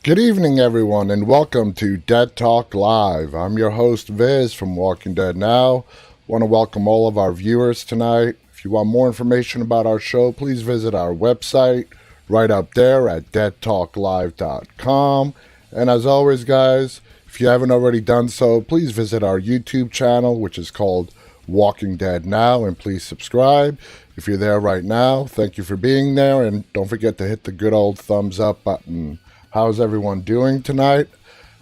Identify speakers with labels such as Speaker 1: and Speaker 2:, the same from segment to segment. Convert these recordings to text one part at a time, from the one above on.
Speaker 1: Good evening, everyone, and welcome to Dead Talk Live. I'm your host, Viz, from Walking Dead Now. Want to welcome all of our viewers tonight. If you want more information about our show, please visit our website right up there at deadtalklive.com. And as always, guys, if you haven't already done so, please visit our YouTube channel, which is called Walking Dead Now, and please subscribe. If you're there right now, thank you for being there, and don't forget to hit the good old thumbs up button. How's everyone doing tonight?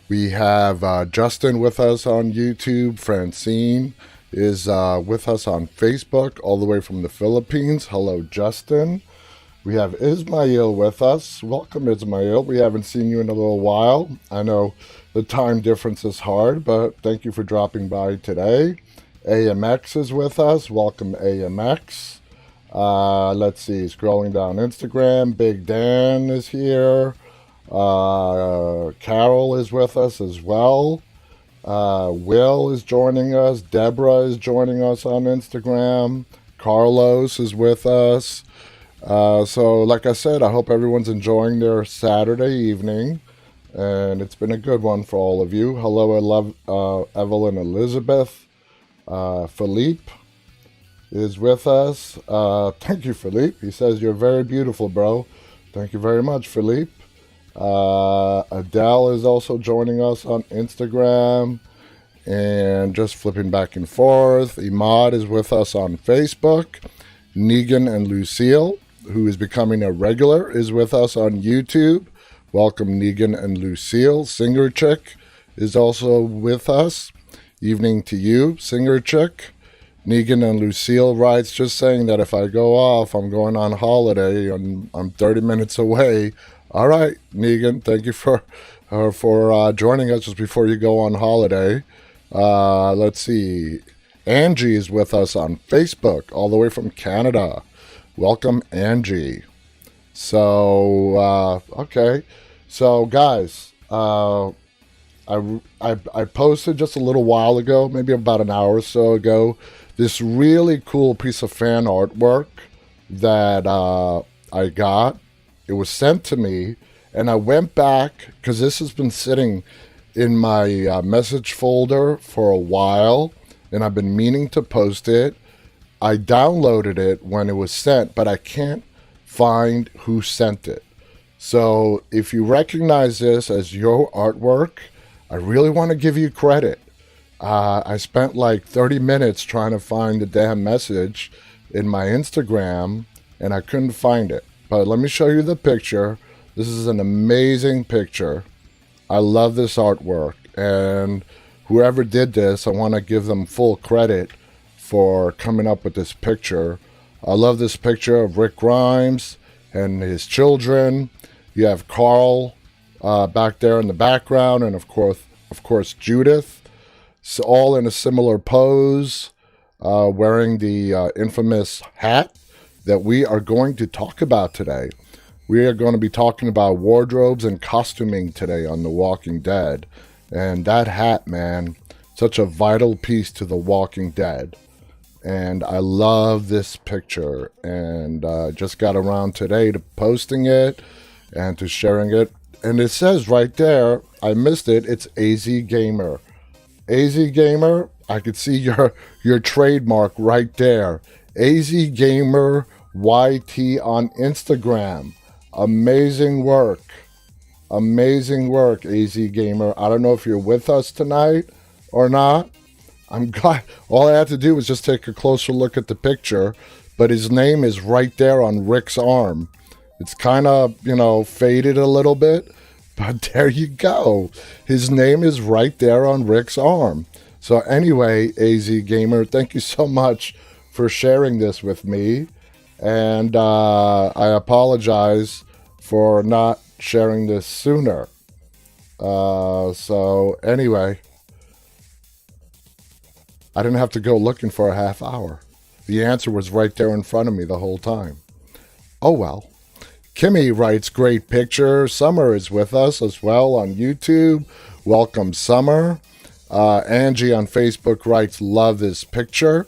Speaker 1: We have Justin with us on YouTube. Francine is with us on Facebook, all the way from the Philippines. Hello, Justin. We have Ismail with us. Welcome, Ismail. We haven't seen you in a little while. I know the time difference is hard, but thank you for dropping by today. AMX is with us. Welcome, AMX. Let's see, scrolling down Instagram. Big Dan is here. Carol is with us as well. Will is joining us. Deborah is joining us on Instagram. Carlos is with us. So like I said, I hope everyone's enjoying their Saturday evening, and it's been a good one for all of you. Hello, Evelyn Elizabeth. Philippe is with us. Thank you, Philippe. He says, "You're very beautiful, bro." Thank you very much, Philippe. Adele is also joining us on Instagram, and just flipping back and forth. Imad is with us on Facebook. Negan and Lucille, who is becoming a regular, is with us on YouTube. Welcome, Negan and Lucille. Singer Chick is also with us. Evening to you, Singer Chick. Negan and Lucille writes, just saying that if I go off, I'm going on holiday and I'm 30 minutes away. All right, Negan, thank you for joining us just before you go on holiday. Let's see. Angie is with us on Facebook, all the way from Canada. Welcome, Angie. So, okay. So, guys, I posted just a little while ago, maybe about an hour or so ago, this really cool piece of fan artwork that I got. It was sent to me, and I went back, because this has been sitting in my message folder for a while, and I've been meaning to post it. I downloaded it when it was sent, but I can't find who sent it. So if you recognize this as your artwork, I really want to give you credit. I spent like 30 minutes trying to find the damn message in my Instagram, and I couldn't find it. But let me show you the picture. This is an amazing picture. I love this artwork. And whoever did this, I want to give them full credit for coming up with this picture. I love this picture of Rick Grimes and his children. You have Carl back there in the background, and of course Judith. So all in a similar pose, wearing the infamous hat that we are going to talk about today. We are going to be talking about wardrobes and costuming today on The Walking Dead. And that hat, man, such a vital piece to The Walking Dead. And I love this picture. And just got around today to posting it and to sharing it. And it says right there, I missed it, it's AZ Gamer. AZ Gamer, I could see your trademark right there. AZ Gamer YT on Instagram. Amazing work. Amazing work, AZ Gamer. I don't know if you're with us tonight or not. I'm glad. All I had to do was just take a closer look at the picture, but his name is right there on Rick's arm. It's kind of, faded a little bit, but there you go. His name is right there on Rick's arm. So anyway, AZ Gamer, thank you so much for sharing this with me. And I apologize for not sharing this sooner. So anyway, I didn't have to go looking for a half hour. The answer was right there in front of me the whole time. Oh well. Kimmy writes, great picture. Summer is with us as well on YouTube. Welcome, Summer. Angie on Facebook writes, love this picture.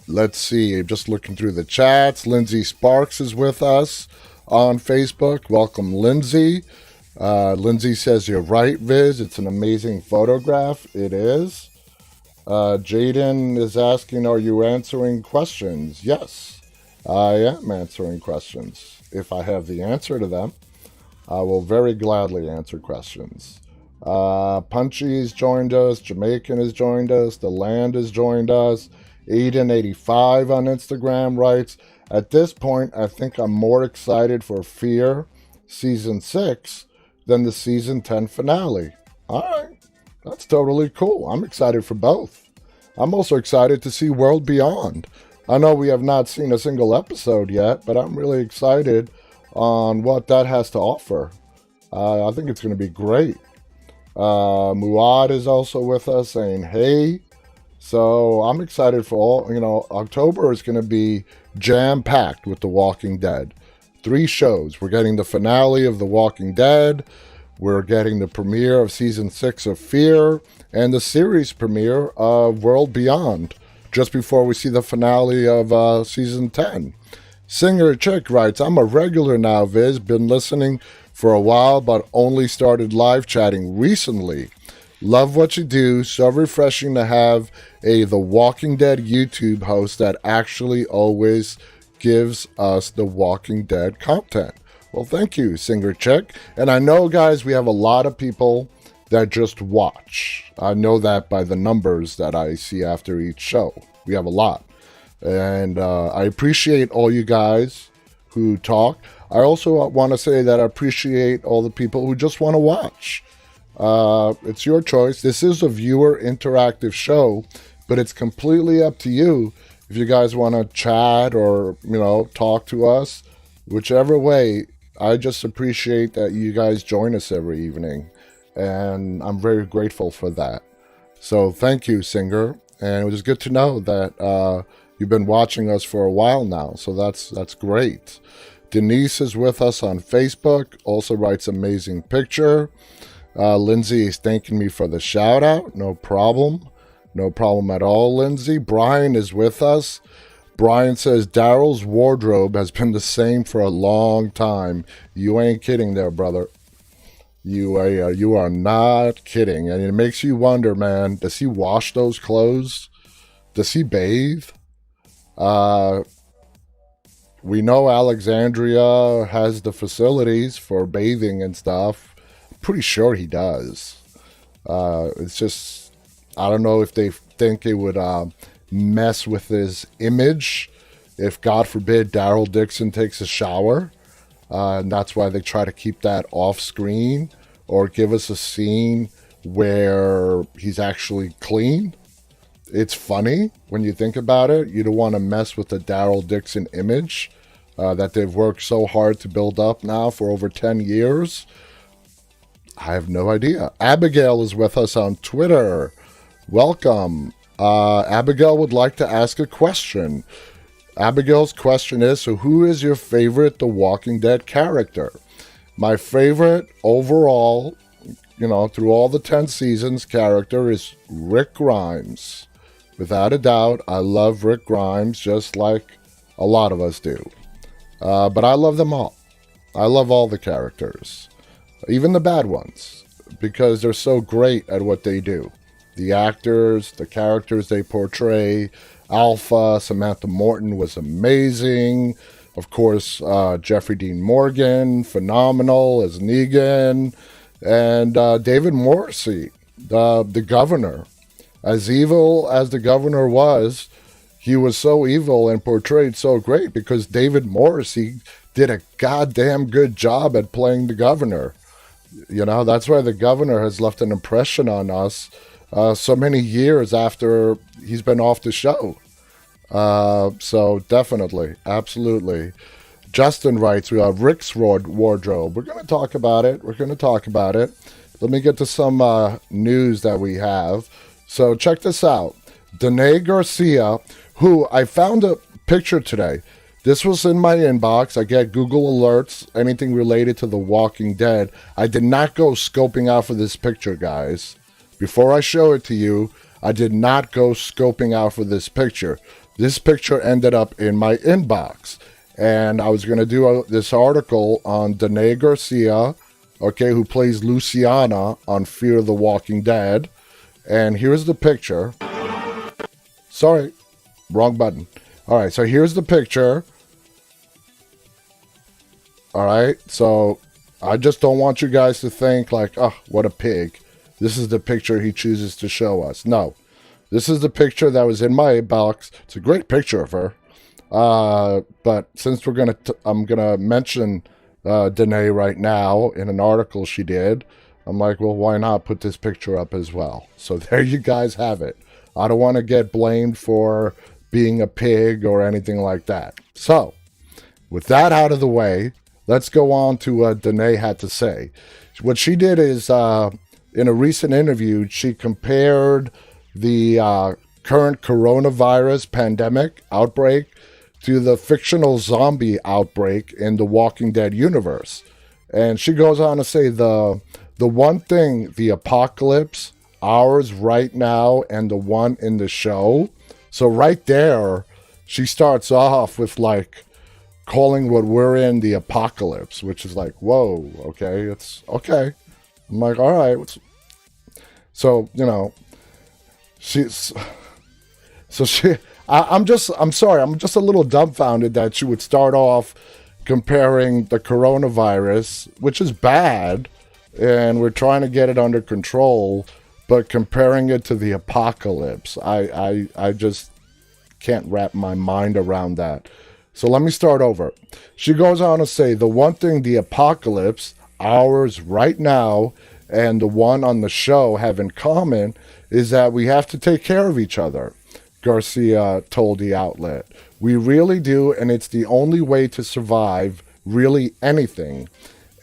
Speaker 1: Let's see, just looking through the chats. Lindsay Sparks is with us. on Facebook. Welcome, Lindsay. Lindsay says, you're right, Viz. It's an amazing photograph. It is. Jaden is asking, are you answering questions? Yes, I am answering questions. If I have the answer to them, I will very gladly answer questions. Punchy has joined us. Jamaican has joined us. The Land has joined us. Aiden85 on Instagram writes, at this point, I think I'm more excited for Fear Season 6 than the Season 10 finale. All right, that's totally cool. I'm excited for both. I'm also excited to see World Beyond. I know we have not seen a single episode yet, but I'm really excited on what that has to offer. I think it's going to be great. Muad is also with us saying, hey. So I'm excited for all, October is going to be jam-packed with The Walking Dead. 3 shows. We're getting the finale of The Walking Dead. We're getting the premiere of Season 6 of Fear and the series premiere of World Beyond just before we see the finale of Season 10. Singer Chick writes, I'm a regular now, Viz. Been listening for a while, but only started live chatting recently. Love what you do. So refreshing to have a The Walking Dead YouTube host that actually always gives us The Walking Dead content. Well, thank you, Singer Chick. And I know, guys, we have a lot of people that just watch. I know that by the numbers that I see after each show. We have a lot. And I appreciate all you guys who talk. I also want to say that I appreciate all the people who just want to watch. It's your choice. This is a viewer interactive show, but it's completely up to you if you guys want to chat or, talk to us. Whichever way, I just appreciate that you guys join us every evening, and I'm very grateful for that. So thank you, Singer. And it was good to know that you've been watching us for a while now, so that's great. Denise is with us on Facebook, also writes amazing picture. Lindsay is thanking me for the shout out. No problem. No problem at all, Lindsay. Brian is with us. Brian says, Daryl's wardrobe has been the same for a long time. You ain't kidding there, brother. You are not kidding. And it makes you wonder, man, does he wash those clothes? Does he bathe? We know Alexandria has the facilities for bathing and stuff. Pretty sure he does. It's just, I don't know if they think it would mess with his image if, God forbid, Daryl Dixon takes a shower. And that's why they try to keep that off screen or give us a scene where he's actually clean. It's funny when you think about it. You don't want to mess with the Daryl Dixon image that they've worked so hard to build up now for over 10 years. I have no idea. Abigail is with us on Twitter. Welcome. Abigail would like to ask a question. Abigail's question is, so who is your favorite The Walking Dead character? My favorite overall, through all the 10 seasons character is Rick Grimes. Without a doubt, I love Rick Grimes just like a lot of us do. But I love them all. I love all the characters. Even the bad ones, because they're so great at what they do. The actors, the characters they portray. Alpha, Samantha Morton was amazing. Of course, Jeffrey Dean Morgan, phenomenal as Negan. And David Morrissey, the governor. As evil as the governor was, he was so evil and portrayed so great because David Morrissey did a goddamn good job at playing the governor. That's why the governor has left an impression on us so many years after he's been off the show. So definitely, absolutely. Justin writes, we have Rick's wardrobe. We're going to talk about it. Let me get to some news that we have. So check this out. Danae Garcia, who I found a picture today. This was in my inbox. I get Google alerts, anything related to The Walking Dead. I did not go scoping out for this picture, guys. Before I show it to you, I did not go scoping out for this picture. This picture ended up in my inbox. And I was going to do this article on Danae Garcia, okay, who plays Luciana on Fear the Walking Dead. And here's the picture. Sorry, wrong button. All right, so here's the picture. All right, so I just don't want you guys to think like, oh, what a pig. This is the picture he chooses to show us. No, this is the picture that was in my box. It's a great picture of her. But since I'm gonna mention Danae right now in an article she did, I'm like, well, why not put this picture up as well? So there you guys have it. I don't want to get blamed for being a pig or anything like that. So with that out of the way, let's go on to what Danae had to say. What she did is, in a recent interview, she compared the current coronavirus pandemic outbreak to the fictional zombie outbreak in the Walking Dead universe. And she goes on to say the one thing, the apocalypse, ours right now, and the one in the show. So right there, she starts off with like calling what we're in the apocalypse, which is like, whoa, okay, it's okay. I'm like, all right. So, you know, I'm sorry, I'm just a little dumbfounded that she would start off comparing the coronavirus, which is bad, and we're trying to get it under control, but comparing it to the apocalypse. I just can't wrap my mind around that. So let me start over. She goes on to say, the one thing the apocalypse, ours right now, and the one on the show have in common is that we have to take care of each other, Garcia told the outlet. We really do, and it's the only way to survive really anything.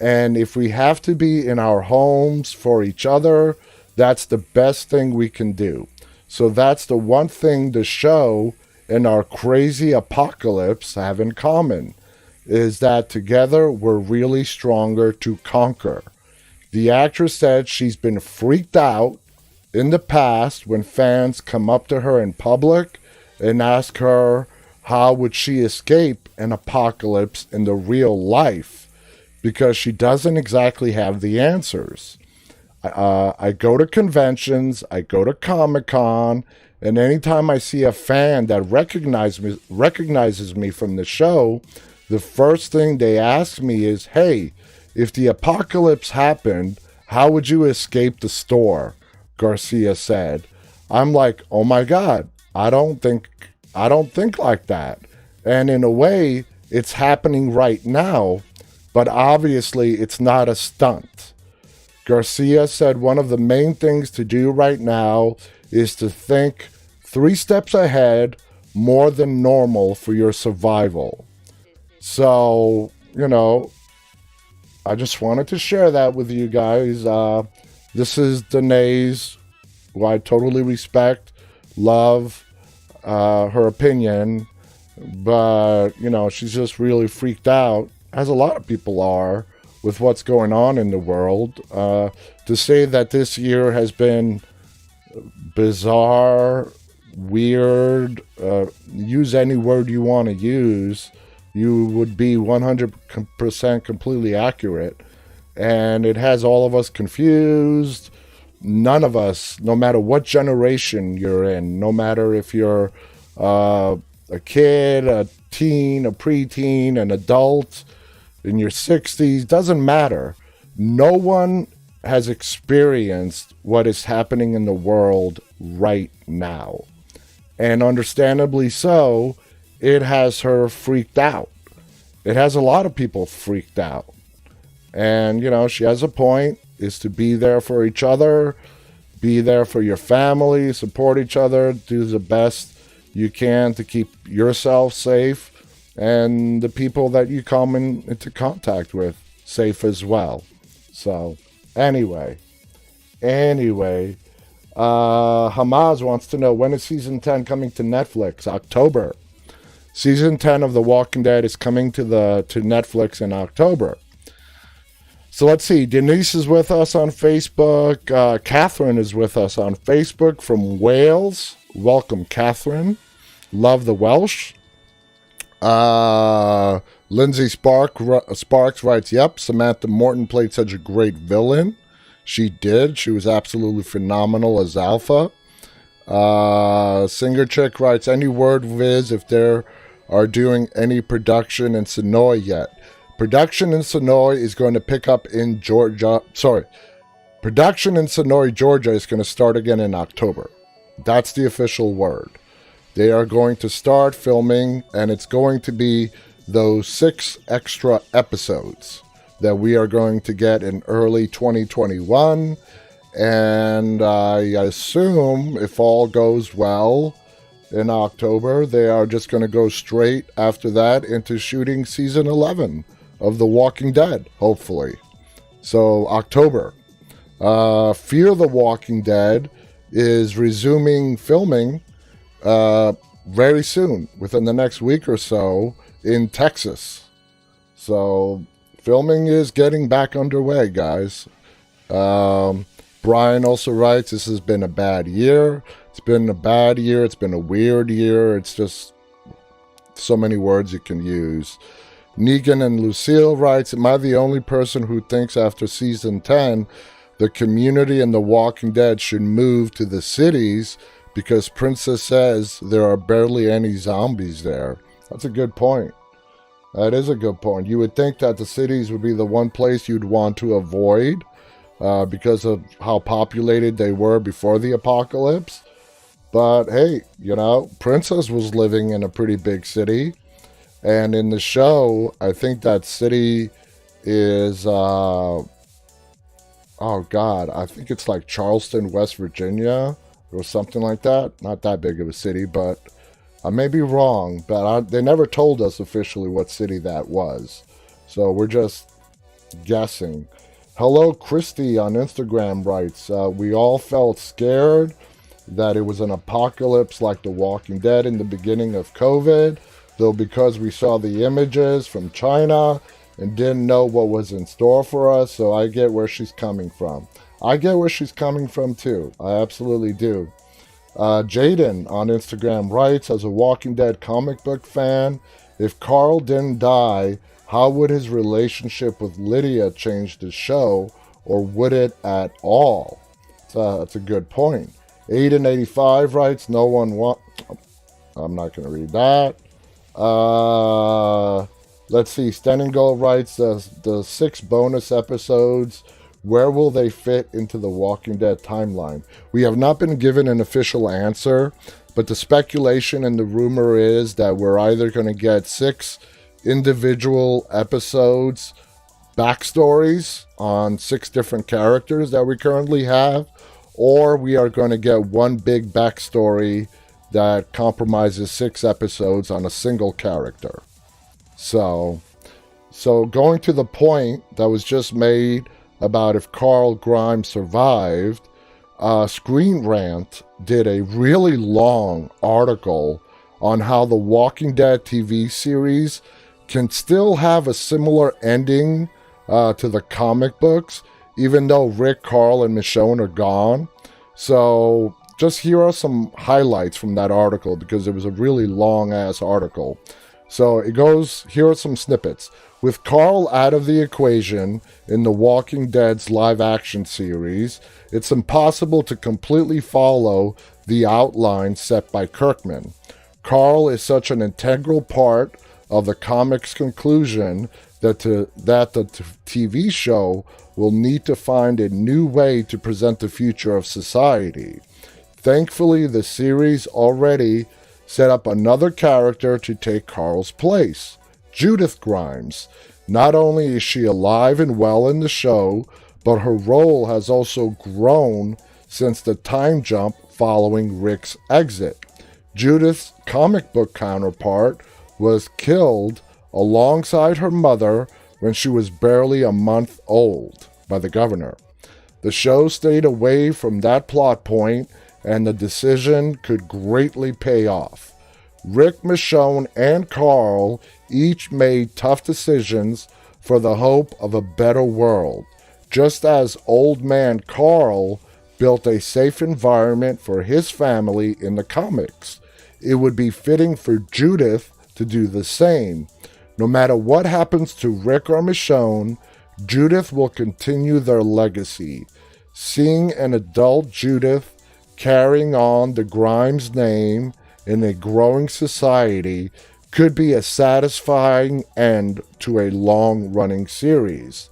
Speaker 1: And if we have to be in our homes for each other, that's the best thing we can do. So that's the one thing the show and our crazy apocalypse have in common, is that together we're really stronger to conquer. The actress said she's been freaked out in the past when fans come up to her in public and ask her how would she escape an apocalypse in the real life, because she doesn't exactly have the answers. I go to conventions, I go to Comic-Con, and anytime I see a fan that recognizes me from the show, the first thing they ask me is, hey, if the apocalypse happened, how would you escape the store? Garcia said. I'm like, oh my God, I don't think like that. And in a way, it's happening right now, but obviously it's not a stunt. Garcia said one of the main things to do right now is to think 3 steps ahead more than normal for your survival. So, you know, I just wanted to share that with you guys. This is Danae's, who I totally respect, love her opinion, but, you know, she's just really freaked out, as a lot of people are, with what's going on in the world. To say that this year has been bizarre, weird, use any word you want to use, you would be 100% completely accurate. And it has all of us confused. None of us, no matter what generation you're in, no matter if you're a kid, a teen, a preteen, an adult, in your 60s, doesn't matter. No one has experienced what is happening in the world right now. And understandably so, it has her freaked out. It has a lot of people freaked out. And, you know, she has a point, is to be there for each other, be there for your family, support each other, do the best you can to keep yourself safe and the people that you come into contact with safe as well. So, anyway, Hamaz wants to know, when is season 10 coming to Netflix? October. Season 10 of The Walking Dead is coming to Netflix in October. So let's see. Denise is with us on Facebook. Catherine is with us on Facebook from Wales. Welcome, Catherine. Love the Welsh. Lindsay Sparks writes, yep, Samantha Morton played such a great villain. She did. She was absolutely phenomenal as Alpha. Singer Chick writes, any word, Viz, if there are doing any production in Sonoy yet? Production in Sonoy is going to pick up in Georgia. Sorry. Production in Sonoy, Georgia is going to start again in October. That's the official word. They are going to start filming, and it's going to be those 6 extra episodes that we are going to get in early 2021. And I assume, if all goes well in October, they are just going to go straight after that into shooting season 11 of The Walking Dead, hopefully. So, October. Fear the Walking Dead is resuming filming very soon, within the next week or so, in Texas. So, filming is getting back underway, guys. Brian also writes, this has been a bad year. It's been a bad year. It's been a weird year. It's just so many words you can use. Negan and Lucille writes, am I the only person who thinks after season 10 the community in The Walking Dead should move to the cities because Princess says there are barely any zombies there? That's a good point. That is a good point. You would think that the cities would be the one place you'd want to avoid because of how populated they were before the apocalypse. But hey, you know, Princess was living in a pretty big city. And in the show, I think that city is, I think it's like Charleston, West Virginia, or something like that. Not that big of a city, but I may be wrong. But they never told us officially what city that was. So we're just guessing. Hello, Christy on Instagram writes, we all felt scared that it was an apocalypse like The Walking Dead in the beginning of COVID, though because we saw the images from China and didn't know what was in store for us, so I get where she's coming from. I get where she's coming from too. I absolutely do. Jaden on Instagram writes, as a Walking Dead comic book fan, if Carl didn't die, how would his relationship with Lydia change the show, or would it at all? That's a good point. Aiden85 writes, no one I'm not going to read that. Let's see. Stenengold writes, the 6 bonus episodes, where will they fit into the Walking Dead timeline? We have not been given an official answer, but the speculation and the rumor is that we're either going to get 6 individual episodes, backstories on 6 different characters that we currently have, or we are going to get one big backstory that compromises 6 episodes on a single character. So going to the point that was just made about if Carl Grimes survived, Screen Rant did a really long article on how the Walking Dead TV series can still have a similar ending to the comic books, even though Rick, Carl, and Michonne are gone. So just here are some highlights from that article, because it was a really long-ass article. So it goes, here are some snippets. With Carl out of the equation in the Walking Dead's live-action series, it's impossible to completely follow the outline set by Kirkman. Carl is such an integral part of the comic's conclusion that the TV show will need to find a new way to present the future of society. Thankfully, the series already set up another character to take Carl's place, Judith Grimes. Not only is she alive and well in the show, but her role has also grown since the time jump following Rick's exit. Judith's comic book counterpart was killed alongside her mother when she was barely a month old by the governor. The show stayed away from that plot point, and the decision could greatly pay off. Rick, Michonne, and Carl each made tough decisions for the hope of a better world, just as old man Carl built a safe environment for his family in the comics. It would be fitting for Judith to do the same. No matter what happens to Rick or Michonne, Judith will continue their legacy. Seeing an adult Judith carrying on the Grimes name in a growing society could be a satisfying end to a long-running series.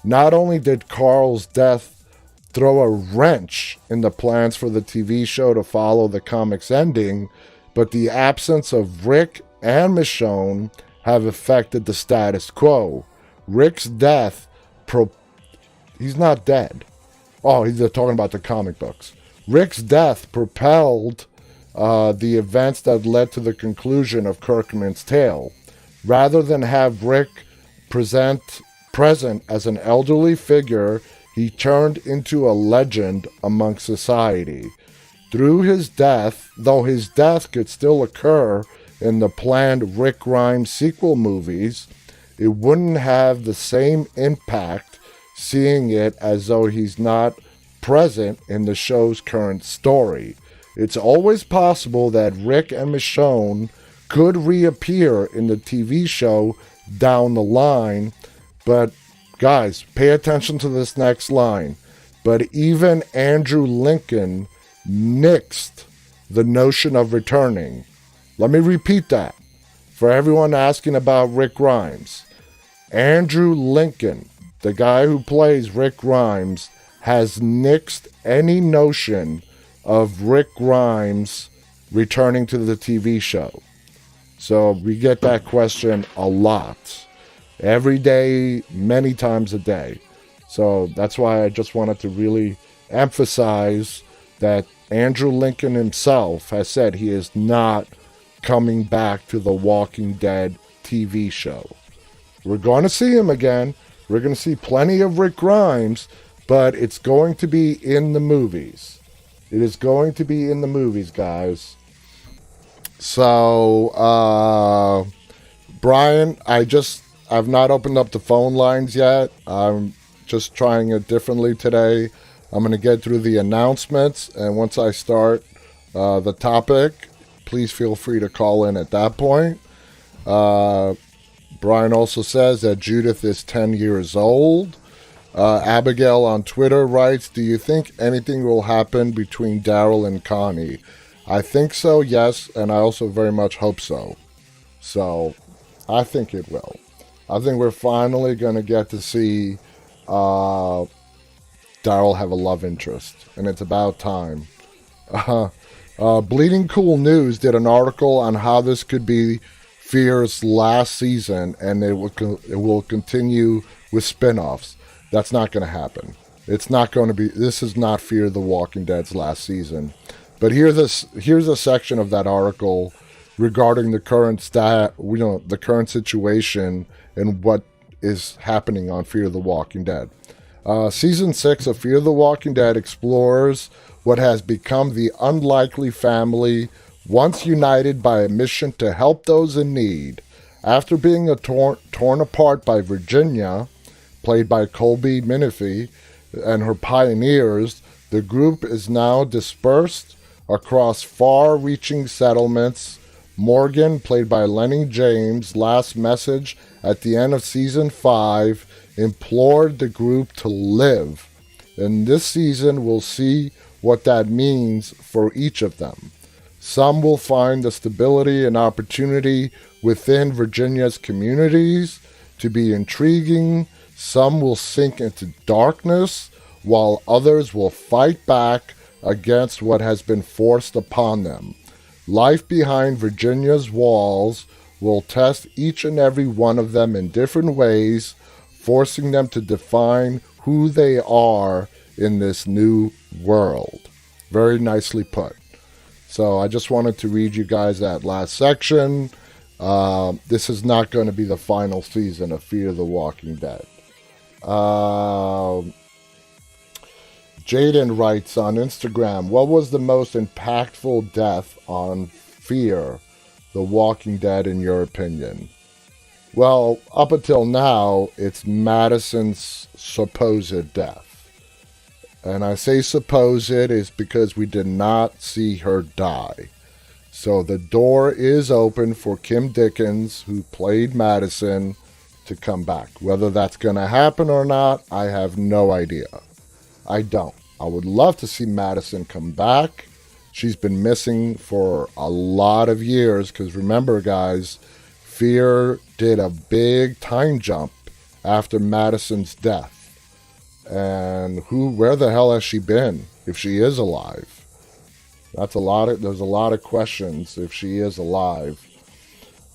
Speaker 1: Not only did Carl's death throw a wrench in the plans for the TV show to follow the comic's ending, but the absence of Rick and Michonne have affected the status quo. Rick's death, he's not dead. Oh, they're talking about the comic books. Rick's death propelled the events that led to the conclusion of Kirkman's tale. Rather than have Rick present as an elderly figure, he turned into a legend among society. Through his death, though his death could still occur in the planned Rick Grimes sequel movies, it wouldn't have the same impact seeing it as though he's not present in the show's current story. It's always possible that Rick and Michonne could reappear in the TV show down the line, but guys, pay attention to this next line. But even Andrew Lincoln nixed the notion of returning. Let me repeat that for everyone asking about Rick Grimes. Andrew Lincoln, the guy who plays Rick Grimes, has nixed any notion of Rick Grimes returning to the TV show. So we get that question a lot. Every day, many times a day. So that's why I just wanted to really emphasize that Andrew Lincoln himself has said he is not coming back to the Walking Dead TV show. We're going to see him again. We're going to see plenty of Rick Grimes, but it's going to be in the movies. It is going to be in the movies, guys. So, Brian, I've not opened up the phone lines yet. I'm just trying it differently today. I'm going to get through the announcements, and once I start the topic, please feel free to call in at that point. Brian also says that Judith is 10 years old. Abigail on Twitter writes, do you think anything will happen between Daryl and Connie? I think so, yes, and I also very much hope so. So, I think it will. I think we're finally going to get to see Daryl have a love interest, and it's about time. Bleeding Cool News did an article on how this could be Fear's last season, and it will continue with spin-offs. That's not going to happen. It's not going to be. This is not Fear the Walking Dead's last season. But here's a section of that article regarding the current the current situation and what is happening on Fear the Walking Dead. Season 6 of Fear the Walking Dead explores what has become the unlikely family, once united by a mission to help those in need. After being torn apart by Virginia, played by Colby Minifie, and her pioneers, the group is now dispersed across far-reaching settlements. Morgan, played by Lenny James' last message at the end of Season 5, implored the group to live. And this season, we'll see what that means for each of them. Some will find the stability and opportunity within Virginia's communities to be intriguing. Some will sink into darkness, while others will fight back against what has been forced upon them. Life behind Virginia's walls will test each and every one of them in different ways, forcing them to define who they are in this new world. Very nicely put. So I just wanted to read you guys that last section. This is not going to be the final season of Fear the Walking Dead. Jaden writes on Instagram, what was the most impactful death on Fear the Walking Dead in your opinion? Well, up until now, it's Madison's supposed death. And I say supposed is because we did not see her die. So the door is open for Kim Dickens, who played Madison, to come back. Whether that's going to happen or not, I have no idea. I don't. I would love to see Madison come back. She's been missing for a lot of years because remember, guys, Fear did a big time jump after Madison's death. And where the hell has she been if she is alive? There's a lot of questions if she is alive.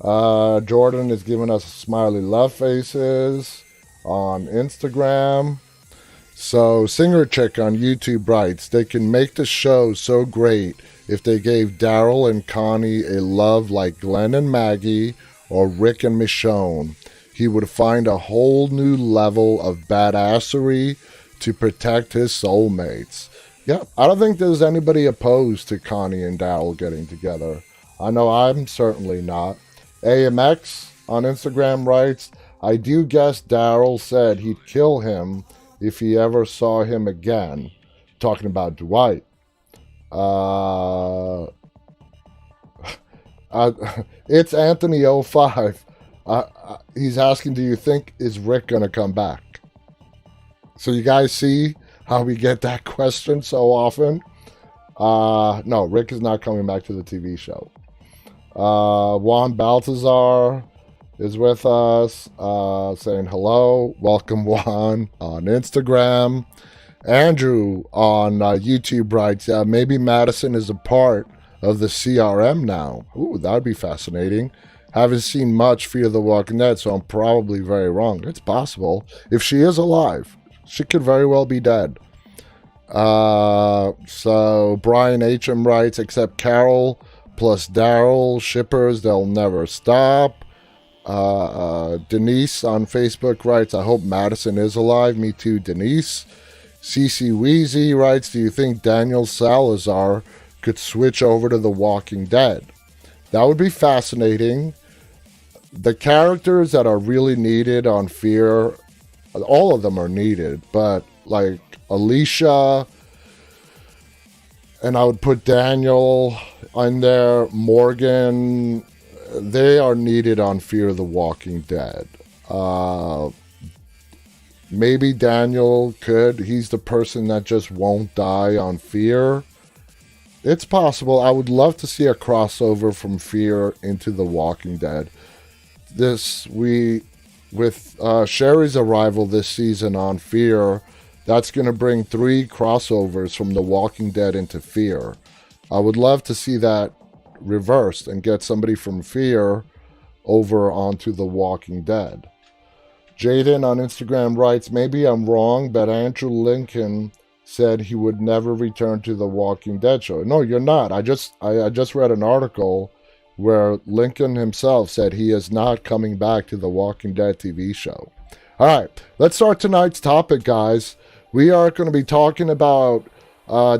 Speaker 1: Jordan is giving us smiley love faces on Instagram. So Singer Chick on YouTube writes, they can make the show so great if they gave Daryl and Connie a love like Glenn and Maggie or Rick and Michonne. He would find a whole new level of badassery to protect his soulmates. Yeah, I don't think there's anybody opposed to Connie and Daryl getting together. I know I'm certainly not. AMX on Instagram writes, I do guess Daryl said he'd kill him if he ever saw him again. Talking about Dwight. It's Anthony05. He's asking, do you think is Rick going to come back? So you guys see how we get that question so often? No, Rick is not coming back to the TV show. Juan Baltazar is with us, saying hello. Welcome, Juan, on Instagram. Andrew on YouTube writes, maybe Madison is a part of the CRM now. Ooh, that would be fascinating. Haven't seen much Fear the Walking Dead, so I'm probably very wrong. It's possible. If she is alive, she could very well be dead. So Brian H.M. writes, except Carol plus Daryl, shippers, they'll never stop. Denise on Facebook writes, I hope Madison is alive. Me too, Denise. CC Weezy writes, do you think Daniel Salazar could switch over to The Walking Dead? That would be fascinating. The characters that are really needed on Fear, all of them are needed, but like Alicia, and I would put Daniel in there, Morgan, they are needed on Fear the Walking Dead. Maybe Daniel could. He's the person that just won't die on Fear. It's possible. I would love to see a crossover from Fear into The Walking Dead. With Sherry's arrival this season on Fear, that's going to bring 3 crossovers from The Walking Dead into Fear. I would love to see that reversed and get somebody from Fear over onto The Walking Dead. Jaden on Instagram writes, maybe I'm wrong, but Andrew Lincoln said he would never return to The Walking Dead show. No, you're not. I just read an article where Lincoln himself said he is not coming back to The Walking Dead TV show. All right, let's start tonight's topic, guys. We are going to be talking about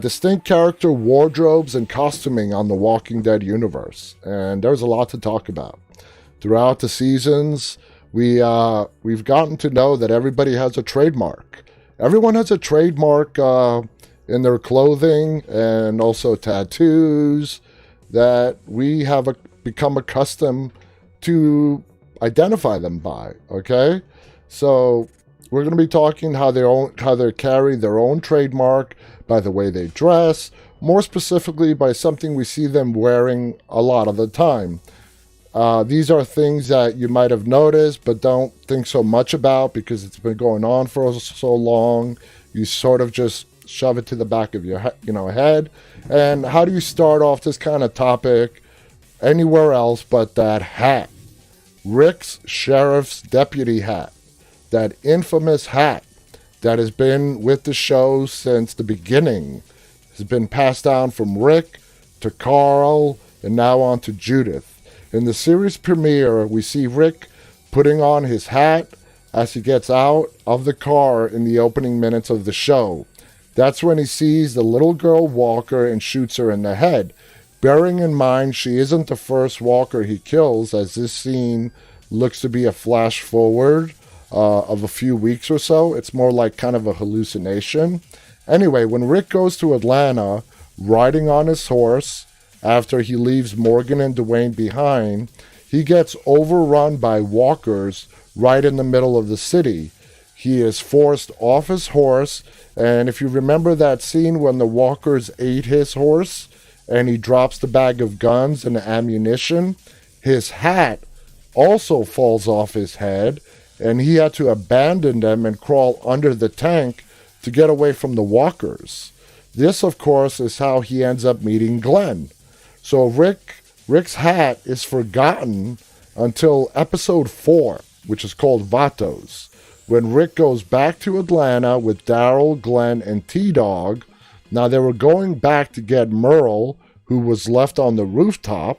Speaker 1: distinct character wardrobes and costuming on the Walking Dead universe. And there's a lot to talk about. Throughout the seasons, we've gotten to know that everybody has a trademark. Everyone has a trademark in their clothing and also tattoos that we have become accustomed to identify them by, okay? So we're going to be talking how they carry their own trademark by the way they dress, more specifically by something we see them wearing a lot of the time. These are things that you might have noticed but don't think so much about because it's been going on for so long. You sort of just shove it to the back of your head. And how do you start off this kind of topic anywhere else but that hat? Rick's sheriff's deputy hat. That infamous hat that has been with the show since the beginning. Has been passed down from Rick to Carl and now on to Judith. In the series premiere, we see Rick putting on his hat as he gets out of the car in the opening minutes of the show. That's when he sees the little girl Walker and shoots her in the head. Bearing in mind she isn't the first Walker he kills, as this scene looks to be a flash forward of a few weeks or so. It's more like kind of a hallucination. Anyway, when Rick goes to Atlanta, riding on his horse, after he leaves Morgan and Dwayne behind, he gets overrun by walkers right in the middle of the city. He is forced off his horse, and if you remember that scene when the walkers ate his horse and he drops the bag of guns and ammunition, his hat also falls off his head, and he had to abandon them and crawl under the tank to get away from the walkers. This, of course, is how he ends up meeting Glenn. So Rick's hat is forgotten until episode 4, which is called Vatos, when Rick goes back to Atlanta with Daryl, Glenn, and T-Dog. Now, they were going back to get Merle, who was left on the rooftop.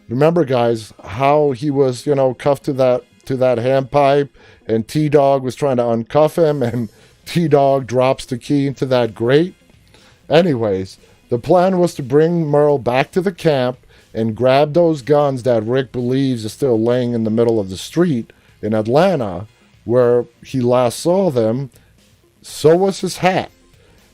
Speaker 1: Remember, guys, how he was, cuffed to that handpipe, and T-Dog was trying to uncuff him, and T-Dog drops the key into that grate? Anyways, the plan was to bring Merle back to the camp and grab those guns that Rick believes is still laying in the middle of the street in Atlanta, where he last saw them. So was his hat.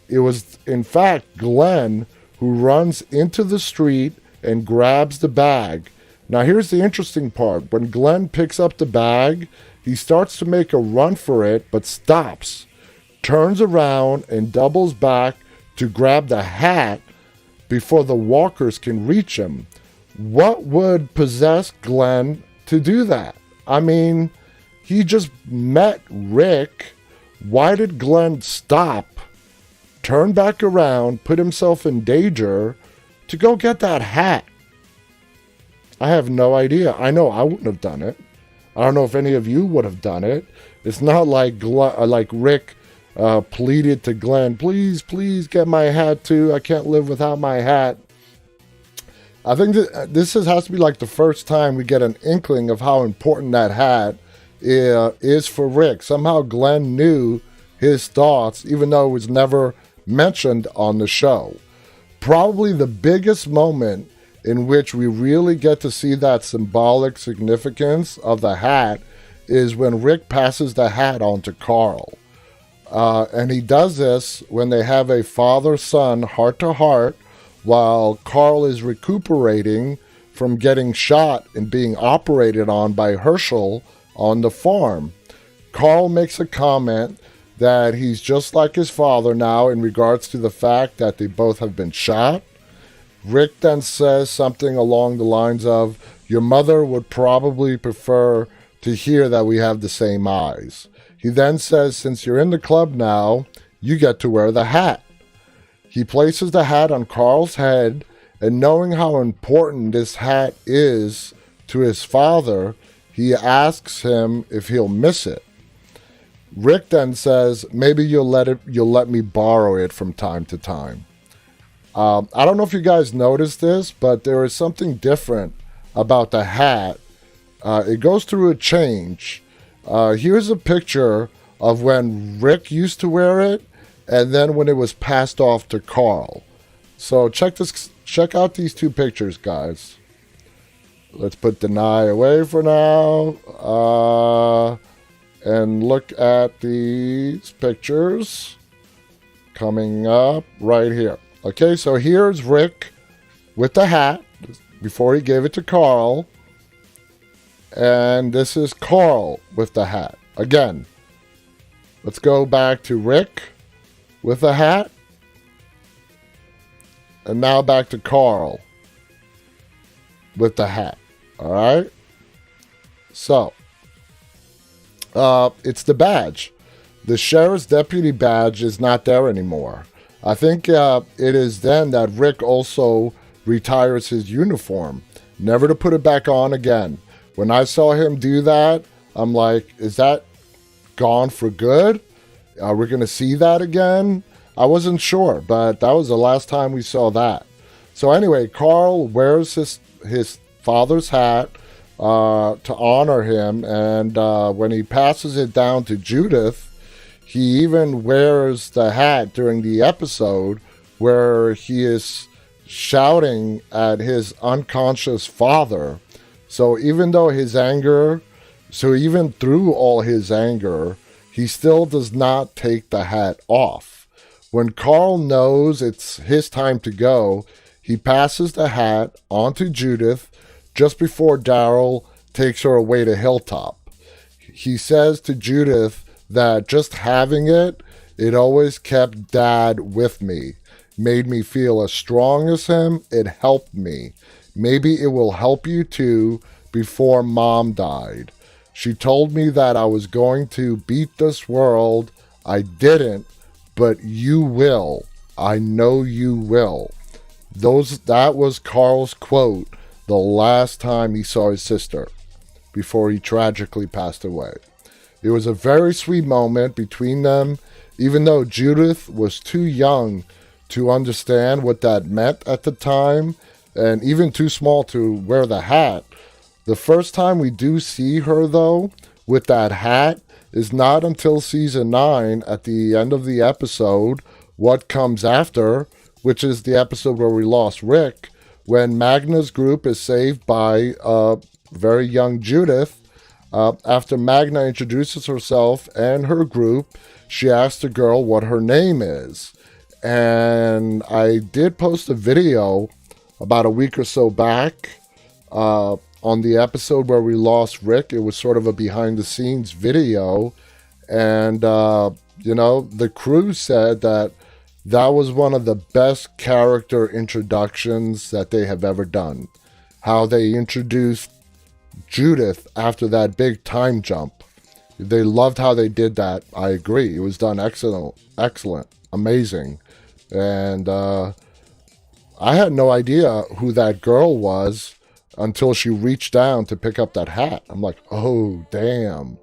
Speaker 1: It was, in fact, Glenn who runs into the street and grabs the bag. Now, here's the interesting part. When Glenn picks up the bag, he starts to make a run for it, but stops, turns around, and doubles back to grab the hat before the walkers can reach him. What would possess Glenn to do that? I mean, he just met Rick. Why did Glenn stop, turn back around, put himself in danger to go get that hat? I have no idea. I know I wouldn't have done it. I don't know if any of you would have done it. It's not like Rick pleaded to Glenn, please get my hat too. I can't live without my hat. I think that this has to be like the first time we get an inkling of how important that hat is for Rick. Somehow Glenn knew his thoughts, even though it was never mentioned on the show. Probably the biggest moment in which we really get to see that symbolic significance of the hat is when Rick passes the hat on to Carl. And he does this when they have a father-son heart-to-heart while Carl is recuperating from getting shot and being operated on by Herschel on the farm. Carl makes a comment that he's just like his father now in regards to the fact that they both have been shot. Rick then says something along the lines of, your mother would probably prefer to hear that we have the same eyes. He then says, since you're in the club now, you get to wear the hat. He places the hat on Carl's head, and knowing how important this hat is to his father, he asks him if he'll miss it. Rick then says, maybe you'll let me borrow it from time to time. I don't know if you guys noticed this, but there is something different about the hat. It goes through a change. Here's a picture of when Rick used to wear it, and then when it was passed off to Carl. So check out these two pictures, guys. Let's put Danae away for now. And look at these pictures coming up right here. Okay, so here's Rick with the hat before he gave it to Carl. And this is Carl with the hat. Again, let's go back to Rick with the hat. And now back to Carl with the hat. All right? So, it's the badge. The sheriff's deputy badge is not there anymore. I think it is then that Rick also retires his uniform, never to put it back on again. When I saw him do that, I'm like, is that gone for good? Are we going to see that again? I wasn't sure, but that was the last time we saw that. So anyway, Carl wears his father's hat to honor him, and when he passes it down to Judith, he even wears the hat during the episode where he is shouting at his unconscious father. So even through all his anger, he still does not take the hat off. When Carl knows it's his time to go, he He passes the hat on to Judith just before Daryl takes her away to Hilltop. He says to Judith that just having it, it always kept Dad with me. Made me feel as strong as him. It helped me. Maybe it will help you too before Mom died. She told me that I was going to beat this world. I didn't, but you will. I know you will. That was Carl's quote the last time he saw his sister before he tragically passed away. It was a very sweet moment between them, even though Judith was too young to understand what that meant at the time, and even too small to wear the hat. The first time we do see her, though, with that hat is not until season 9 at the end of the episode, What Comes After, which is the episode where we lost Rick, when Magna's group is saved by very young Judith. After Magna introduces herself and her group, she asks the girl what her name is. And I did post a video about a week or so back on the episode where we lost Rick. It was sort of a behind-the-scenes video. And, the crew said that was one of the best character introductions that they have ever done. How they introduced Judith after that big time jump. They loved how they did that. I agree. It was done excellent, amazing. And I had no idea who that girl was until she reached down to pick up that hat. I'm like, oh, damn.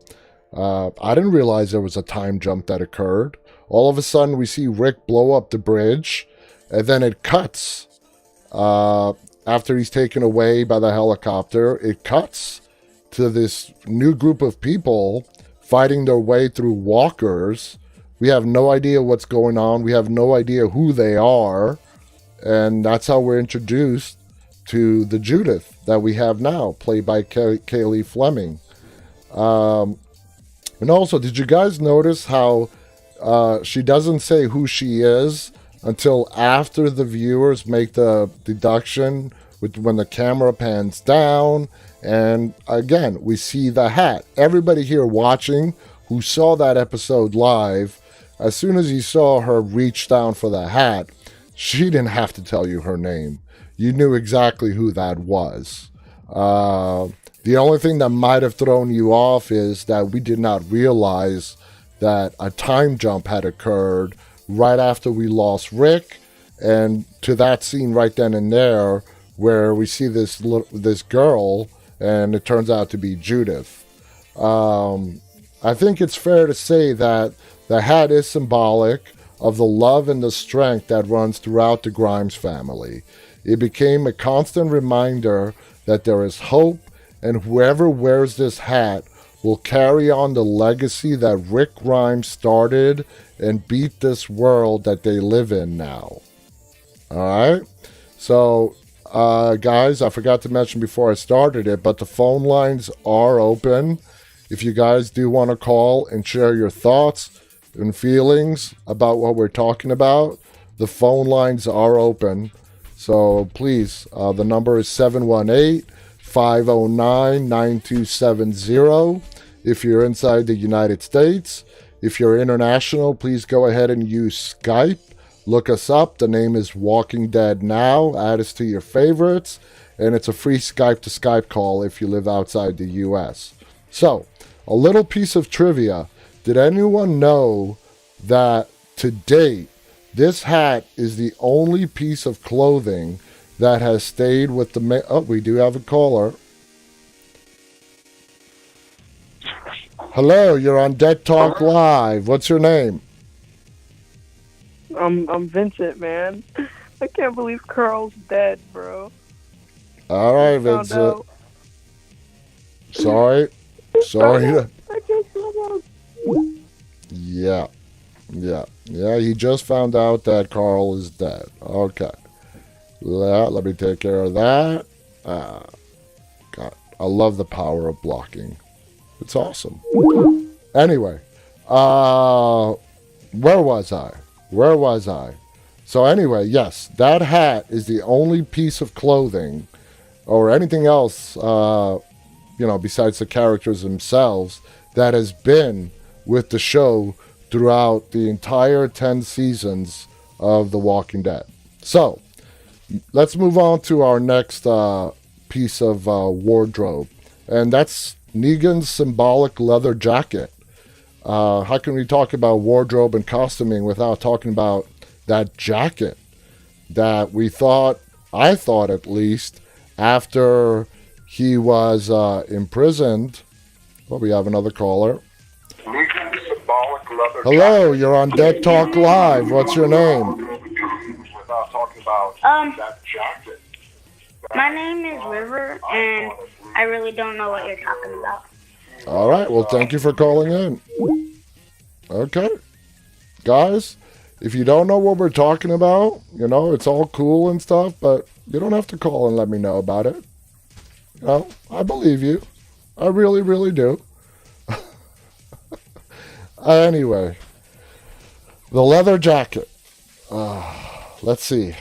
Speaker 1: I didn't realize there was a time jump that occurred. All of a sudden, we see Rick blow up the bridge, and then it cuts. After he's taken away by the helicopter, it cuts to this new group of people fighting their way through walkers. We have no idea what's going on. We have no idea who they are. And that's how we're introduced to the Judith that we have now, played by Kaylee Fleming. And also, did you guys notice how she doesn't say who she is until after the viewers make the deduction when the camera pans down? And again, we see the hat. Everybody here watching who saw that episode live, as soon as you saw her reach down for the hat, she didn't have to tell you her name. You knew exactly who that was. The only thing that might have thrown you off is that we did not realize that a time jump had occurred right after we lost Rick, and to that scene right then and there where we see this girl, and it turns out to be Judith. I think it's fair to say that the hat is symbolic of the love and the strength that runs throughout the Grimes family. It became a constant reminder that there is hope, and whoever wears this hat will carry on the legacy that Rick Grimes started and beat this world that they live in now. Alright? So, guys, I forgot to mention before I started it, but the phone lines are open. If you guys do want to call and share your thoughts and feelings about what we're talking about, the phone lines are open. So please, the number is 718-509-9270 if you're inside the United States. If you're international, please go ahead and use Skype. Look us up. The name is Walking Dead Now. Add us to your favorites. And it's a free Skype to Skype call if you live outside the U.S. So, a little piece of trivia. Did anyone know that to date, this hat is the only piece of clothing that has stayed with the... Oh, we do have a caller. Hello, you're on Dead Talk Live. What's your name?
Speaker 2: I'm Vincent, man. I can't believe Carl's dead, bro.
Speaker 1: All right, Vincent. Sorry. I just found out. Yeah, he just found out that Carl is dead. Okay. Let me take care of that. God, I love the power of blocking. It's awesome. Anyway, where was I? So anyway, yes, that hat is the only piece of clothing or anything else, besides the characters themselves, that has been with the show throughout the entire 10 seasons of The Walking Dead. So, let's move on to our next piece of wardrobe, and that's Negan's symbolic leather jacket. How can we talk about wardrobe and costuming without talking about that jacket that I thought at least, after he was imprisoned. Well, we have another caller. Hello, you're on Dead Talk Live. What's your name?
Speaker 3: My name is River, and I really don't know what you're talking about.
Speaker 1: All right, well, thank you for calling in. Okay. Guys, if you don't know what we're talking about, it's all cool and stuff, but you don't have to call and let me know about it. I believe you. I really, really do. Anyway, the leather jacket. Let's see.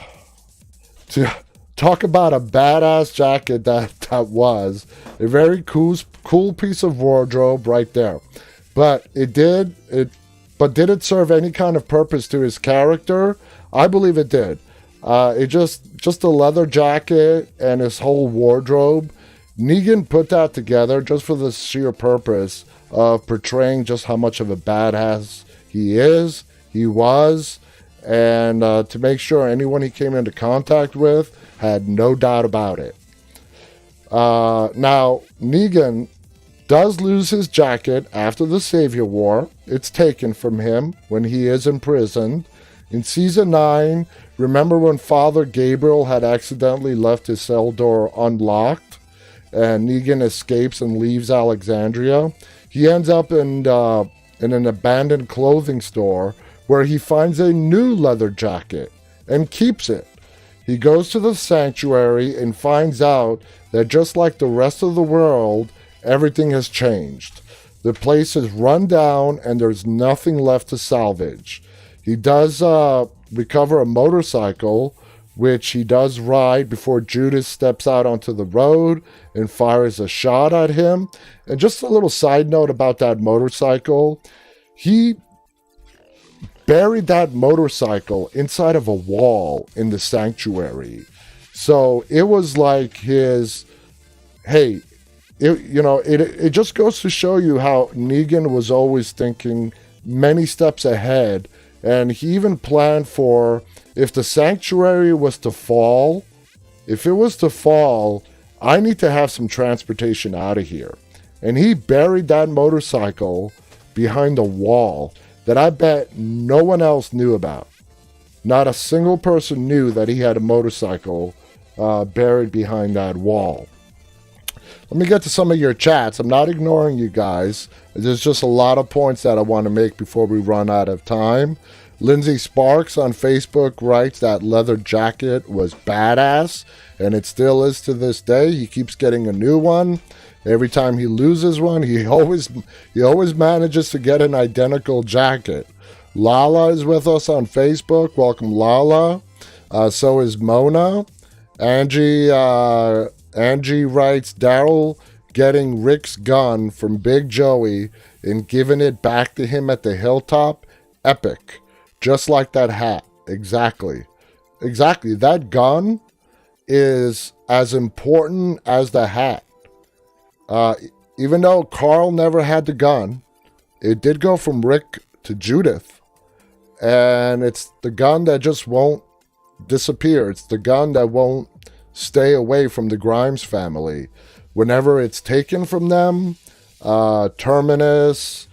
Speaker 1: To talk about a badass jacket that was a very cool piece of wardrobe right there. But did it serve any kind of purpose to his character? I believe it did. It just a leather jacket and his whole wardrobe. Negan put that together just for the sheer purpose of portraying just how much of a badass he was, and to make sure anyone he came into contact with had no doubt about it. Now, Negan does lose his jacket after the Savior War. It's taken from him when he is imprisoned. In Season 9, remember when Father Gabriel had accidentally left his cell door unlocked, and Negan escapes and leaves Alexandria? He ends up in an abandoned clothing store where he finds a new leather jacket and keeps it. He goes to the sanctuary and finds out that just like the rest of the world, everything has changed. The place is run down and there's nothing left to salvage. He does recover a motorcycle, which he does ride before Judith steps out onto the road and fires a shot at him. And just a little side note about that motorcycle, he buried that motorcycle inside of a wall in the sanctuary. So it was like his, hey, it just goes to show you how Negan was always thinking many steps ahead. And he even planned for, if the sanctuary was to fall, I need to have some transportation out of here. And he buried that motorcycle behind a wall that I bet no one else knew about. Not a single person knew that he had a motorcycle buried behind that wall. Let me get to some of your chats. I'm not ignoring you guys. There's just a lot of points that I want to make before we run out of time. Lindsay Sparks on Facebook writes that leather jacket was badass, and it still is to this day. He keeps getting a new one. Every time he loses one, he always manages to get an identical jacket. Lala is with us on Facebook. Welcome, Lala. So is Mona. Angie writes, Daryl getting Rick's gun from Big Joey and giving it back to him at the hilltop. Epic. Just like that hat. Exactly. That gun is as important as the hat. Even though Carl never had the gun, it did go from Rick to Judith. And it's the gun that just won't disappear. It's the gun that won't stay away from the Grimes family. Whenever it's taken from them, Terminus,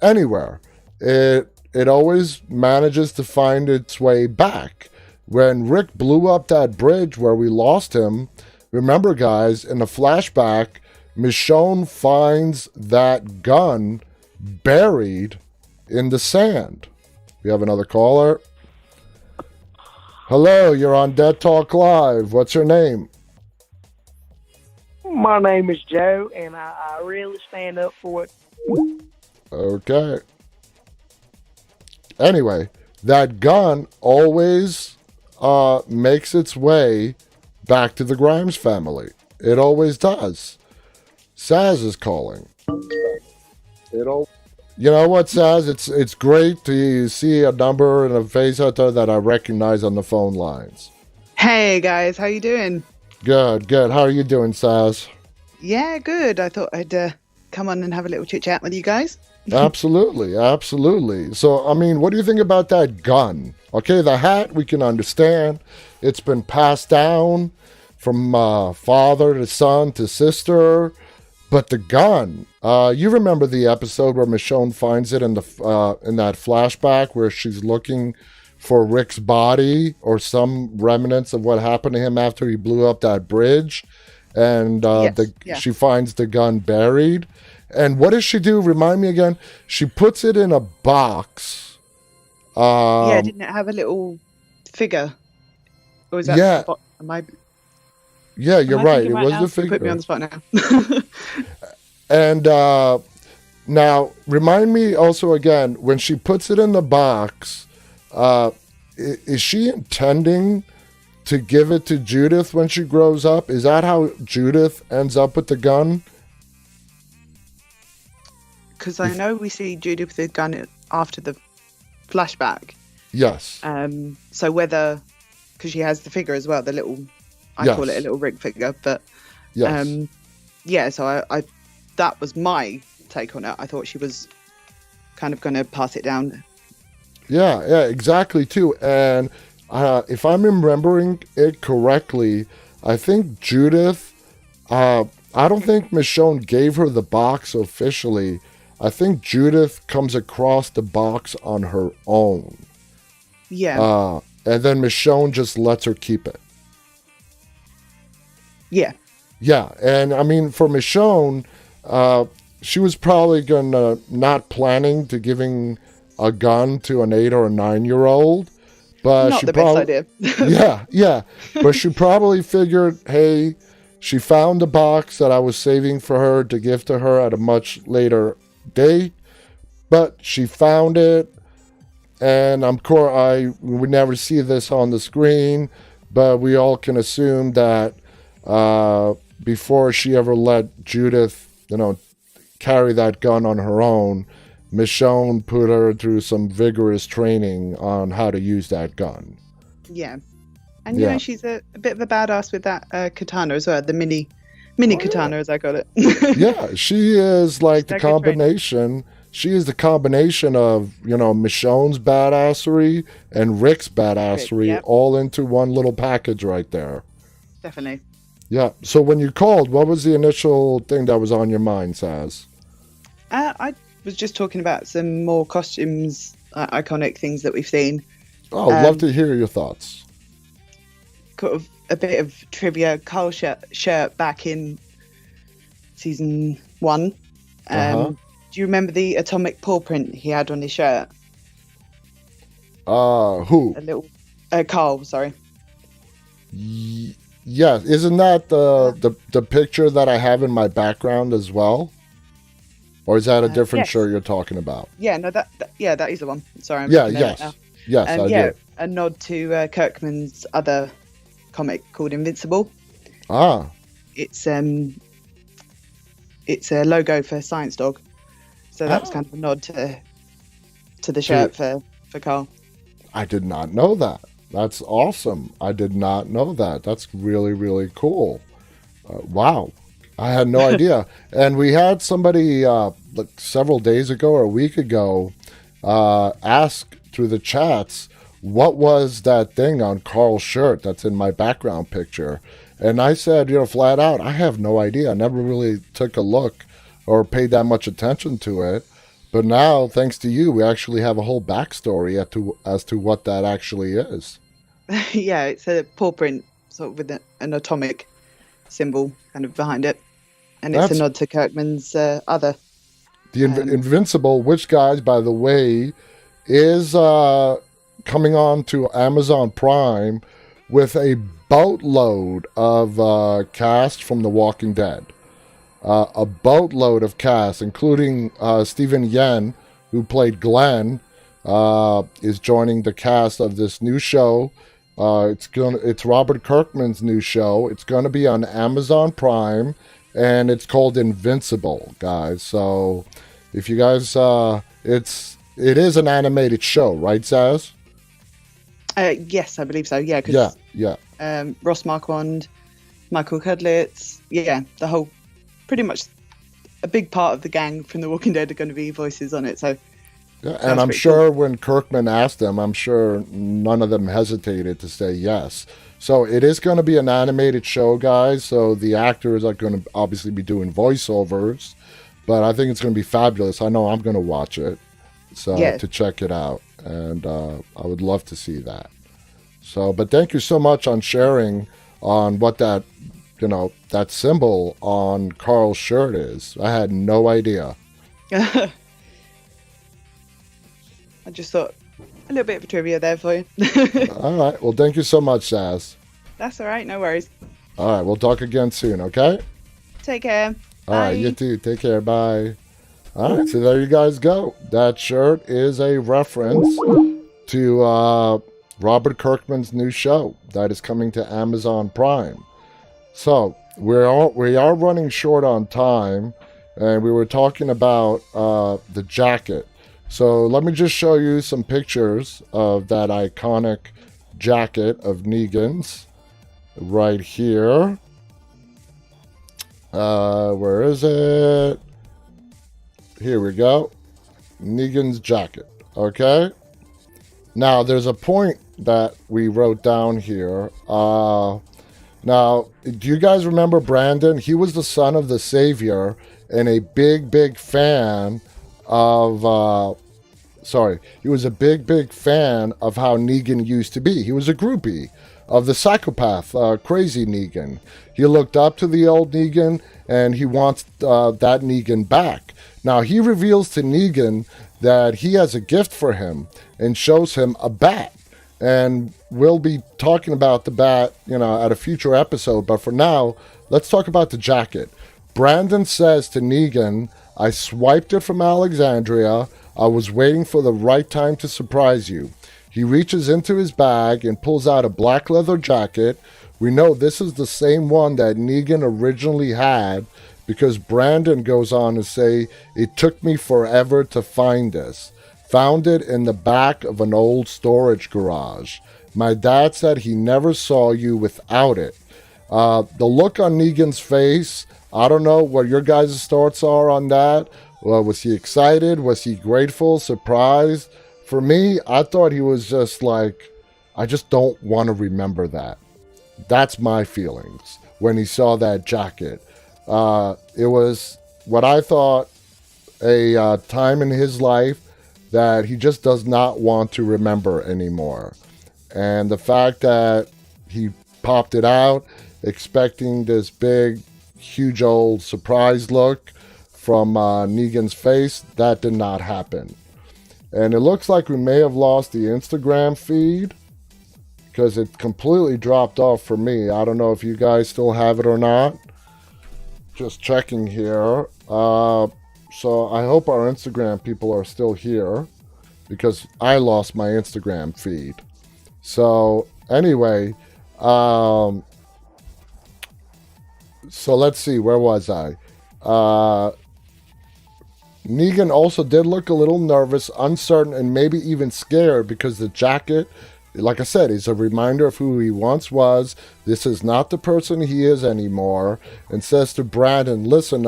Speaker 1: anywhere, it always manages to find its way back. When Rick blew up that bridge where we lost him, remember guys, in the flashback, Michonne finds that gun buried in the sand. We have another caller. Hello, you're on Dead Talk Live. What's your name?
Speaker 2: My name is Joe, and I really stand up for it.
Speaker 1: Okay. Anyway, that gun always makes its way back to the Grimes family. It always does. Saz is calling. You know what, Saz? It's great to see a number and a face out there that I recognize on the phone lines.
Speaker 4: Hey guys, how you doing?
Speaker 1: Good. How are you doing, Saz?
Speaker 4: Yeah, good. I thought I'd come on and have a little chit chat with you guys.
Speaker 1: Absolutely. So, I mean, what do you think about that gun? Okay, the hat we can understand. It's been passed down from father to son to sister. But the gun, you remember the episode where Michonne finds it in that flashback where she's looking for Rick's body or some remnants of what happened to him after he blew up that bridge, and she finds the gun buried. And what does she do? Remind me again. She puts it in a box.
Speaker 4: Didn't it have a little figure? Or was that?
Speaker 1: Yeah. Yeah, you're right. It was the figure.
Speaker 4: Put me on the spot now.
Speaker 1: And now, remind me also again, when she puts it in the box, is she intending to give it to Judith when she grows up? Is that how Judith ends up with the gun?
Speaker 4: Because I know we see Judith with the gun after the flashback.
Speaker 1: Yes.
Speaker 4: So whether, because she has the figure as well, the little... I call it a little Rick figure, but so I that was my take on it. I thought she was kind of going to pass it down. Yeah,
Speaker 1: exactly too. And if I'm remembering it correctly, I think Judith, I don't think Michonne gave her the box officially. I think Judith comes across the box on her own.
Speaker 4: Yeah.
Speaker 1: And then Michonne just lets her keep it.
Speaker 4: Yeah.
Speaker 1: Yeah, and I mean, for Michonne, she was probably not planning to giving a gun to an 8 or a 9-year-old, but
Speaker 4: not
Speaker 1: she
Speaker 4: the
Speaker 1: probably,
Speaker 4: best idea.
Speaker 1: yeah, but she probably figured, hey, she found the box that I was saving for her to give to her at a much later date, but she found it, and we never see this on the screen, but we all can assume that before she ever let Judith, carry that gun on her own, Michonne put her through some vigorous training on how to use that gun.
Speaker 4: Yeah. And, she's a bit of a badass with that katana as well, the mini katana, as I call it.
Speaker 1: Yeah, she is like the combination. She is the combination of, Michonne's badassery and Rick's badassery all into one little package right there.
Speaker 4: Definitely.
Speaker 1: Yeah. So when you called, what was the initial thing that was on your mind, Saz?
Speaker 4: I was just talking about some more costumes, iconic things that we've seen.
Speaker 1: Oh, I'd love to hear your thoughts.
Speaker 4: Kind of a bit of trivia. Carl's shirt back in season 1. Do you remember the atomic paw print he had on his shirt?
Speaker 1: Who?
Speaker 4: Carl, sorry.
Speaker 1: Yeah, isn't that the picture that I have in my background as well? Or is that a different shirt you're talking about?
Speaker 4: Yeah, no, that is the one. Sorry, I'm
Speaker 1: yes, I do.
Speaker 4: A nod to Kirkman's other comic called Invincible. It's a logo for Science Dog, so that was kind of a nod to the shirt for Carl.
Speaker 1: I did not know that. That's awesome. I did not know that. That's really, really cool. Wow. I had no idea. And we had somebody several days ago or a week ago ask through the chats, what was that thing on Carl's shirt that's in my background picture? And I said, flat out, I have no idea. I never really took a look or paid that much attention to it. But now, thanks to you, we actually have a whole backstory as to what that actually is.
Speaker 4: Yeah, it's a paw print, sort of with an atomic symbol kind of behind it. And it's a nod to Kirkman's other.
Speaker 1: The Invincible, which, guys, by the way, is coming on to Amazon Prime with a boatload of cast from The Walking Dead. A boatload of cast, including Stephen Yen, who played Glenn, is joining the cast of this new show. It's Robert Kirkman's new show. It's gonna be on Amazon Prime, and it's called Invincible, guys. So if you guys, it is an animated show, right, Zaz?
Speaker 4: Yes, I believe so. Yeah, because
Speaker 1: yeah.
Speaker 4: Ross Marquand, Michael Cudlitz, the whole, pretty much a big part of the gang from The Walking Dead are going to be voices on it. So,
Speaker 1: yeah, and I'm sure when Kirkman asked them, I'm sure none of them hesitated to say yes. So it is going to be an animated show, guys. So the actors are going to obviously be doing voiceovers, but I think it's going to be fabulous. I know I'm going to watch it, so to check it out, and I would love to see that. So, but thank you so much on sharing on what that, that symbol on Carl's shirt is. I had no idea.
Speaker 4: I just thought a little bit of trivia there for you.
Speaker 1: All right. Well, thank you so much, Saz.
Speaker 4: That's all right. No worries.
Speaker 1: All right. We'll talk again soon, okay?
Speaker 4: Take care.
Speaker 1: All right. You too. Take care. Bye. All right. So there you guys go. That shirt is a reference to Robert Kirkman's new show that is coming to Amazon Prime. So we are running short on time, and we were talking about the jacket. So let me just show you some pictures of that iconic jacket of Negan's right here. Where is it? Here we go. Negan's jacket. Okay. Now there's a point that we wrote down here. Now, do you guys remember Brandon? He was the son of the Savior and a big fan of he was a big fan of how Negan used to be. He was a groupie of the psychopath, crazy Negan. He looked up to the old Negan, and he wants that Negan back. Now, he reveals to Negan that he has a gift for him and shows him a bat. And we'll be talking about the bat, at a future episode. But for now, let's talk about the jacket. Brandon says to Negan, "I swiped it from Alexandria. I was waiting for the right time to surprise you." He reaches into his bag and pulls out a black leather jacket. We know this is the same one that Negan originally had, because Brandon goes on to say, "It took me forever to find this. Found it in the back of an old storage garage. My dad said he never saw you without it." The look on Negan's face, I don't know what your guys' thoughts are on that. Well, was he excited? Was he grateful? Surprised? For me, I thought he was just like, I just don't want to remember that. That's my feelings when he saw that jacket. It was what I thought a time in his life that he just does not want to remember anymore. And the fact that he popped it out, expecting this big, huge old surprise look from Negan's face, that did not happen. And it looks like we may have lost the Instagram feed, because it completely dropped off for me. I don't know if you guys still have it or not. Just checking here. So I hope our Instagram people are still here, because I lost my Instagram feed. So anyway, so let's see, where was I? Negan also did look a little nervous, uncertain, and maybe even scared, because the jacket, like I said, is a reminder of who he once was. This is not the person he is anymore. And says to Brandon, "Listen,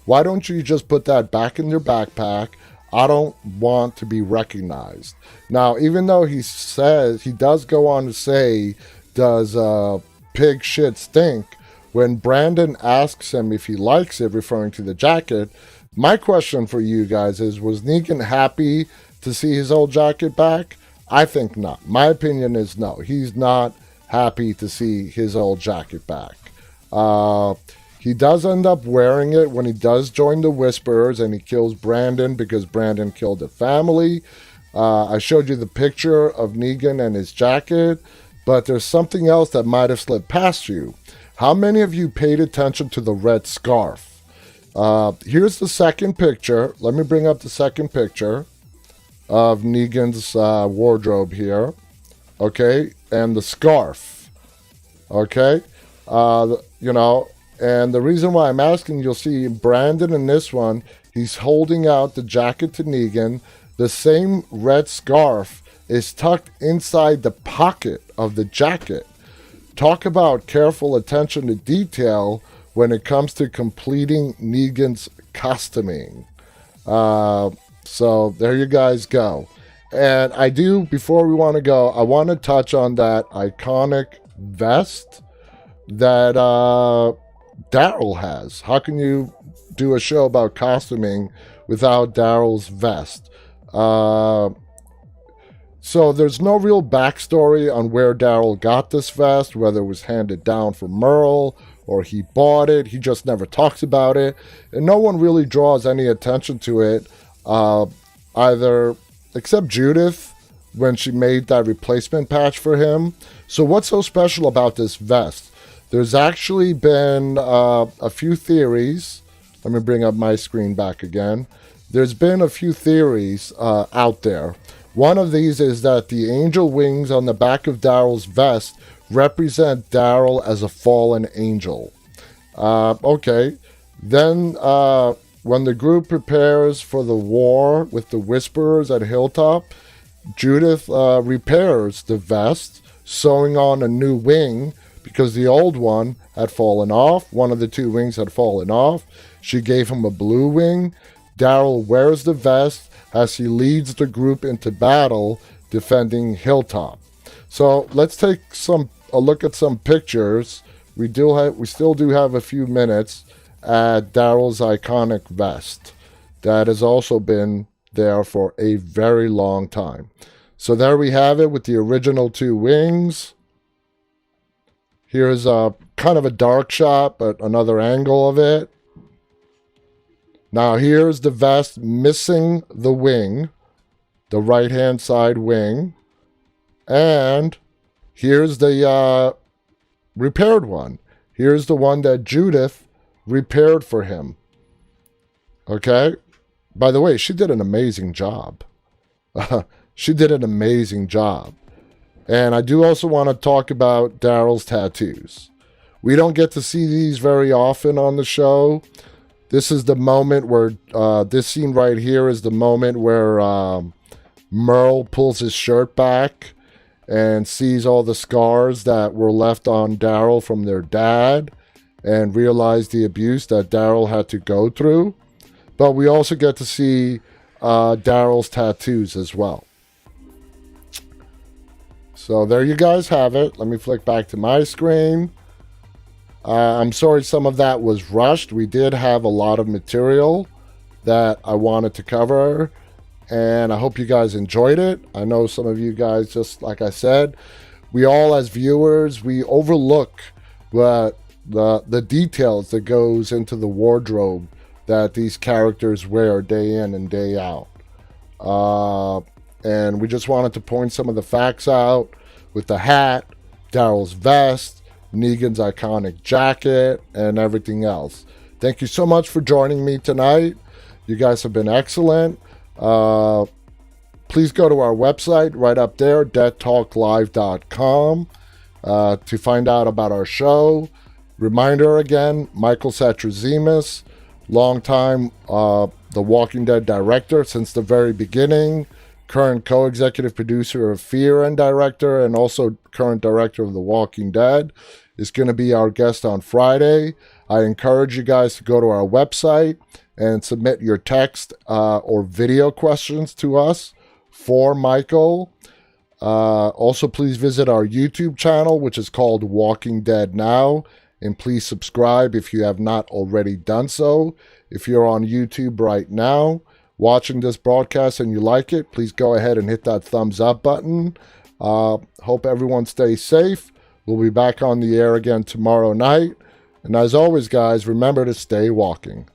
Speaker 1: why don't you just put that back in your backpack? I don't want to be recognized." Now, even though he does go on to say, "Does pig shit stink?" When Brandon asks him if he likes it, referring to the jacket, my question for you guys is, was Negan happy to see his old jacket back? I think not. My opinion is no. He's not happy to see his old jacket back. He does end up wearing it when he does join the Whisperers, and he kills Brandon because Brandon killed a family. I showed you the picture of Negan and his jacket, but there's something else that might have slipped past you. How many of you paid attention to the red scarf? Here's the second picture. Let me bring up the second picture. of Negan's wardrobe here. Okay, and the scarf. Okay, you know, and the reason why I'm asking, you'll see Brandon in this one, he's holding out the jacket to Negan. The same red scarf is tucked inside the pocket of the jacket. Talk about careful attention to detail when it comes to completing Negan's costuming. So there you guys go. And I do, before we want to go, I want to touch on that iconic vest that Daryl has. How can you do a show about costuming without Daryl's vest? So there's no real backstory on where Daryl got this vest, whether it was handed down from Merle or he bought it. He just never talks about it. And no one really draws any attention to it, either except Judith when she made that replacement patch for him. So what's so special about this vest? There's actually been a few theories. Let me bring up my screen back again. There's been a few theories out there. One of these is that the angel wings on the back of Daryl's vest represent Daryl as a fallen angel. Okay. Then when the group prepares for the war with the Whisperers at Hilltop, Judith repairs the vest, sewing on a new wing because the old one had fallen off. One of the two wings had fallen off. She gave him a blue wing. Daryl wears the vest as he leads the group into battle defending Hilltop. So let's take a look at some pictures. We still do have a few minutes at Daryl's iconic vest that has also been there for a very long time. So there we have it with the original two wings. Here's a kind of a dark shot, but another angle of it. Now here's the vest missing the wing, the right-hand side wing. And here's the repaired one. Here's the one that Judith repaired for him. Okay? By the way, she did an amazing job. She did an amazing job. And I do also want to talk about Daryl's tattoos. We don't get to see these very often on the show. This is the moment where, this scene right here is the moment where Merle pulls his shirt back and sees all the scars that were left on Daryl from their dad and realized the abuse that Daryl had to go through. But we also get to see Daryl's tattoos as well. So there you guys have it. Let me flick back to my screen. I'm sorry some of that was rushed. We did have a lot of material that I wanted to cover, and I hope you guys enjoyed it. I know some of you guys, just like I said, we all as viewers, we overlook the details that goes into the wardrobe that these characters wear day in and day out. And we just wanted to point some of the facts out with the hat, Daryl's vest, Negan's iconic jacket, and everything else. Thank you so much for joining me tonight. You guys have been excellent. Please go to our website right up there, deadtalklive.com, to find out about our show. Reminder again, Michael Satrazemis, longtime The Walking Dead director since the very beginning, current co-executive producer of Fear and director, and also current director of The Walking Dead, is going to be our guest on Friday. I encourage you guys to go to our website and submit your text or video questions to us for Michael. Also, please visit our YouTube channel, which is called Walking Dead Now, and please subscribe if you have not already done so. If you're on YouTube right now watching this broadcast and you like it, please go ahead and hit that thumbs up button. Hope everyone stays safe. We'll be back on the air again tomorrow night. And as always, guys, remember to stay walking.